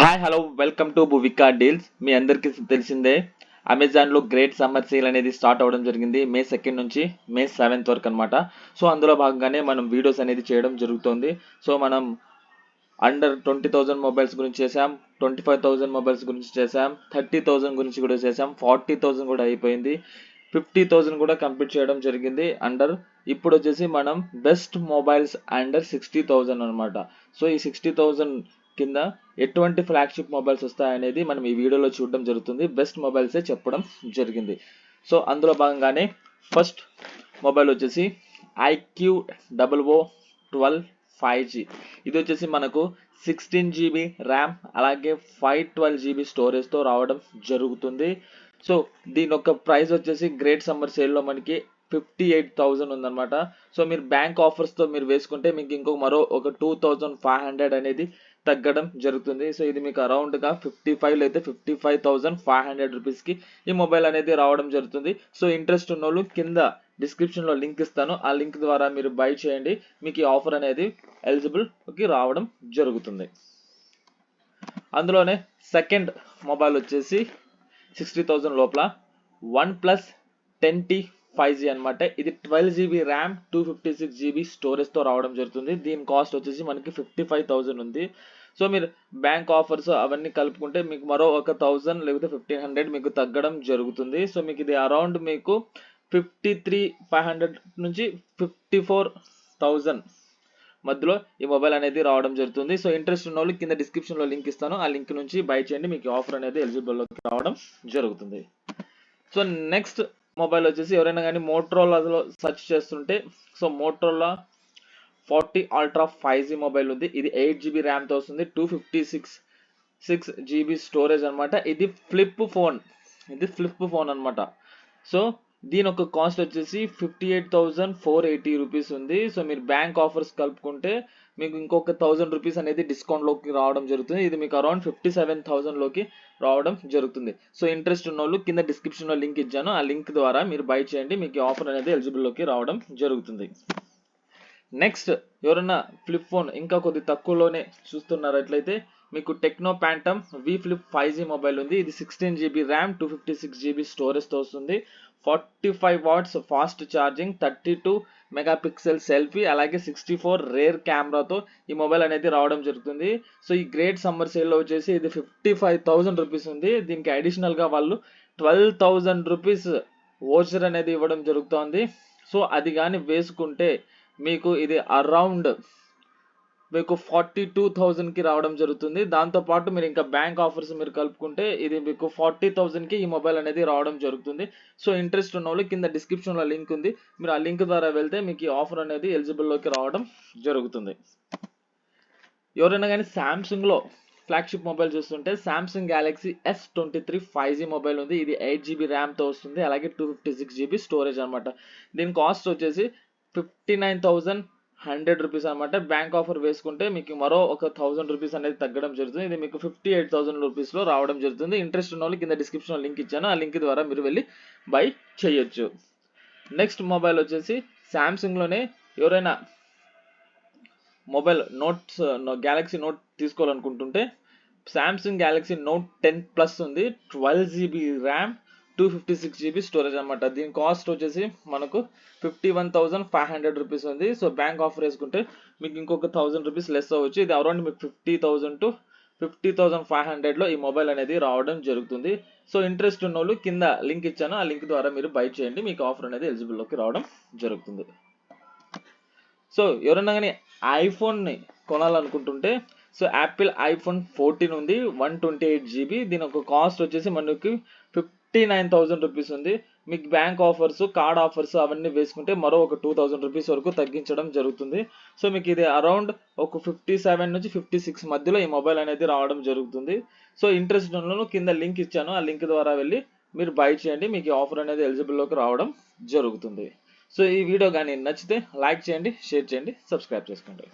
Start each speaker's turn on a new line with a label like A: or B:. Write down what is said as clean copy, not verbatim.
A: Hi hello welcome to Bhuvika deals. మీ అందరికీ తెలిసిందే అమెజాన్లో గ్రేట్ సమ్మర్ సేల్ అనేది స్టార్ట్ అవ్వడం జరిగింది మే 2 నుంచి మే 7 వరకు అనమాట. సో అందులో భాగంగానే మనం వీడియోస్ అనేది చేయడం జరుగుతుంది. సో మనం అండర్ 20,000 మొబైల్స్ గురించి చేసాం, 25,000 మొబైల్స్ గురించి చేసాం, 30,000 గురించి కూడా చేసాం, 40,000 కూడా అయిపోయింది, 50,000 కూడా కంప్లీట్ చేయడం జరిగింది అండర్. ఇప్పుడు వచ్చేసి మనం బెస్ట్ మొబైల్స్ అండర్ 60,000 అనమాట. సో ఈ 60,000 కింద ఎటువంటి ఫ్లాగ్షిప్ మొబైల్స్ వస్తాయనేది మనం ఈ వీడియోలో చూడడం జరుగుతుంది. బెస్ట్ మొబైల్సే చెప్పడం జరిగింది. సో అందులో భాగంగానే ఫస్ట్ మొబైల్ వచ్చేసి iQOO12 5G. ఇది వచ్చేసి మనకు 16 GB ర్యామ్ అలాగే 512 GB స్టోరేజ్తో రావడం జరుగుతుంది. సో దీని యొక్క ప్రైస్ వచ్చేసి గ్రేట్ సమ్మర్ సేల్లో మనకి 58,000 ఉందన్నమాట. సో మీరు బ్యాంక్ ఆఫర్స్తో మీరు వేసుకుంటే మీకు ఇంకొక మరో ఒక 2,500 అనేది తగ్గడం జరుగుతుంది. సో ఇది మీకు అరౌండ్గా 55 అయితే 55,500 రూపీస్కి ఈ మొబైల్ అనేది రావడం జరుగుతుంది. సో ఇంట్రెస్ట్ ఉన్న వాళ్ళు కింద డిస్క్రిప్షన్లో లింక్ ఇస్తాను, ఆ లింక్ ద్వారా మీరు బై చేయండి. మీకు ఈ ఆఫర్ అనేది ఎలిజిబుల్కి రావడం జరుగుతుంది. అందులోనే సెకండ్ మొబైల్ వచ్చేసి 60,000 లోపల OnePlus 10T 5G అనమాట. ఇది 12 GB ర్యామ్ 256 GB స్టోరేజ్తో రావడం జరుగుతుంది. దీని కాస్ట్ వచ్చేసి మనకి 55,000 ఉంది. సో మీరు బ్యాంక్ ఆఫర్స్ అవన్నీ కలుపుకుంటే మీకు మరో ఒక 1,000 లేకపోతే 1,500 మీకు తగ్గడం జరుగుతుంది. సో మీకు ఇది అరౌండ్ మీకు 53,500 నుంచి 54,000 మధ్యలో ఈ మొబైల్ అనేది రావడం జరుగుతుంది. సో ఇంట్రెస్ట్ ఉన్న వాళ్ళు కింద డిస్క్రిప్షన్లో లింక్ ఇస్తాను, ఆ లింక్ నుంచి బై చేయండి. మీకు ఆఫర్ అనేది ఎలిజిబుల్లోకి రావడం జరుగుతుంది. సో నెక్స్ట్ మొబైల్ వచ్చేసి ఎవరైనా కానీ మోటరోలాలో సెర్చ్ చేస్తుంటే so Motorola 40 Ultra 5G mobile ఉంది. ఇది 8 GB ర్యామ్తో వస్తుంది, 256 GB స్టోరేజ్ అనమాట. ఇది ఫ్లిప్ ఫోన్ అనమాట. సో దీని ఒక కాస్ట్ వచ్చేసి 58,480 రూపీస్ ఉంది. సో మీరు బ్యాంక్ ఆఫర్స్ కలుపుకుంటే మీకు ఇంకొక 1,000 రూపీస్ అనేది డిస్కౌంట్లోకి రావడం జరుగుతుంది. ఇది మీకు అరౌండ్ 57,000లోకి రావడం జరుగుతుంది. సో ఇంట్రెస్ట్ ఉన్న వాళ్ళు కింద డిస్క్రిప్షన్లో లింక్ ఇచ్చాను, ఆ లింక్ ద్వారా మీరు బై చేయండి. మీకు ఆఫర్ అనేది ఎలిజిబుల్లోకి రావడం జరుగుతుంది. నెక్స్ట్ ఎవరన్నా ఫ్లిప్ ఫోన్ ఇంకా కొద్ది తక్కువలోనే చూస్తున్నట్లయితే మీకు techno phantom V Flip 5G mobile ఉంది. ఇది 16 GB ర్యామ్ 256 GB స్టోరేజ్తో వస్తుంది, 45 watts fast charging, 32 megapixel selfie అలాగే 64 రేర్ కెమెరాతో ఈ మొబైల్ అనేది రావడం జరుగుతుంది. సో ఈ గ్రేట్ సమ్మర్ సేల్లో వచ్చేసి ఇది 55,000 రూపీస్ ఉంది. దీనికి అడిషనల్గా వాళ్ళు 12,000 రూపీస్ వోచర్ అనేది ఇవ్వడం జరుగుతుంది. సో అది కానీ వేసుకుంటే మీకు ఇది అరౌండ్ మీకు 42,000కి రావడం జరుగుతుంది. దాంతోపాటు మీరు ఇంకా బ్యాంక్ ఆఫర్స్ మీరు కలుపుకుంటే ఇది మీకు 40,000కి ఈ మొబైల్ అనేది రావడం జరుగుతుంది. సో ఇంట్రెస్ట్ ఉన్న వాళ్ళు కింద డిస్క్రిప్షన్లో లింక్ ఉంది, మీరు ఆ లింక్ ద్వారా వెళ్తే మీకు ఈ ఆఫర్ అనేది ఎలిజిబుల్లోకి రావడం జరుగుతుంది. ఎవరైనా కానీ శాంసంగ్లో ఫ్లాగ్షిప్ మొబైల్ చూస్తుంటే Samsung Galaxy S23 5G mobile ఉంది. ఇది 8 GB ర్యామ్తో వస్తుంది అలాగే 256 GB స్టోరేజ్ అనమాట. దీని కాస్ట్ వచ్చేసి 59,100 రూపీస్ అనమాట. బ్యాంక్ ఆఫర్ వేసుకుంటే మీకు మరో ఒక 1,000 రూపీస్ అనేది తగ్గడం జరుగుతుంది. ఇది మీకు 58,000 రూపీస్లో రావడం జరుగుతుంది. ఇంట్రెస్ట్ ఉన్న వాళ్ళు కింద డిస్క్రిప్షన్లో లింక్ ఇచ్చాను, ఆ లింక్ ద్వారా మీరు వెళ్ళి బై చేయొచ్చు. నెక్స్ట్ మొబైల్ వచ్చేసి శాంసంగ్లోనే ఎవరైనా మొబైల్ గ్యాలక్సీ నోట్ తీసుకోవాలనుకుంటుంటే సామ్సంగ్ గ్యాలక్సీ నోట్ 10 ప్లస్ ఉంది, 12 GB ర్యామ్ 256 GB స్టోరేజ్ అనమాట. దీని కాస్ట్ వచ్చేసి మనకు 51,500 రూపీస్ ఉంది. సో బ్యాంక్ ఆఫర్ వేసుకుంటే మీకు ఇంకొక 1,000 రూపీస్ లెస్ అవ్వచ్చు. ఇది అరౌండ్ మీకు 50,000 to 50,500లో ఈ మొబైల్ అనేది రావడం జరుగుతుంది. సో ఇంట్రెస్ట్ ఉన్న వాళ్ళు కింద లింక్ ఇచ్చాను, ఆ లింక్ ద్వారా మీరు బై చేయండి. మీకు ఆఫర్ అనేది ఎలిజిబుల్లోకి రావడం జరుగుతుంది. సో ఎవరైనా కానీ ఐఫోన్ని కొనాలనుకుంటుంటే సో యాపిల్ ఐఫోన్ 14 ఉంది, 128 GB. దీని ఒక కాస్ట్ వచ్చేసి మనకి 59,000 రూపీస్ ఉంది. మీకు బ్యాంక్ ఆఫర్స్ కార్డ్ ఆఫర్స్ అవన్నీ వేసుకుంటే మరో ఒక 2,000 రూపీస్ వరకు తగ్గించడం జరుగుతుంది. సో మీకు ఇది అరౌండ్ ఒక 57 నుంచి 56 మధ్యలో ఈ మొబైల్ అనేది రావడం జరుగుతుంది. సో ఇంట్రెస్ట్ ఉన్న కింద లింక్ ఇచ్చాను, ఆ లింక్ ద్వారా వెళ్ళి మీరు బై చేయండి. మీకు ఆఫర్ అనేది ఎలిజిబుల్లోకి రావడం జరుగుతుంది. సో ఈ వీడియో కానీ నచ్చితే లైక్ చేయండి, షేర్ చేయండి, సబ్స్క్రైబ్ చేసుకోండి.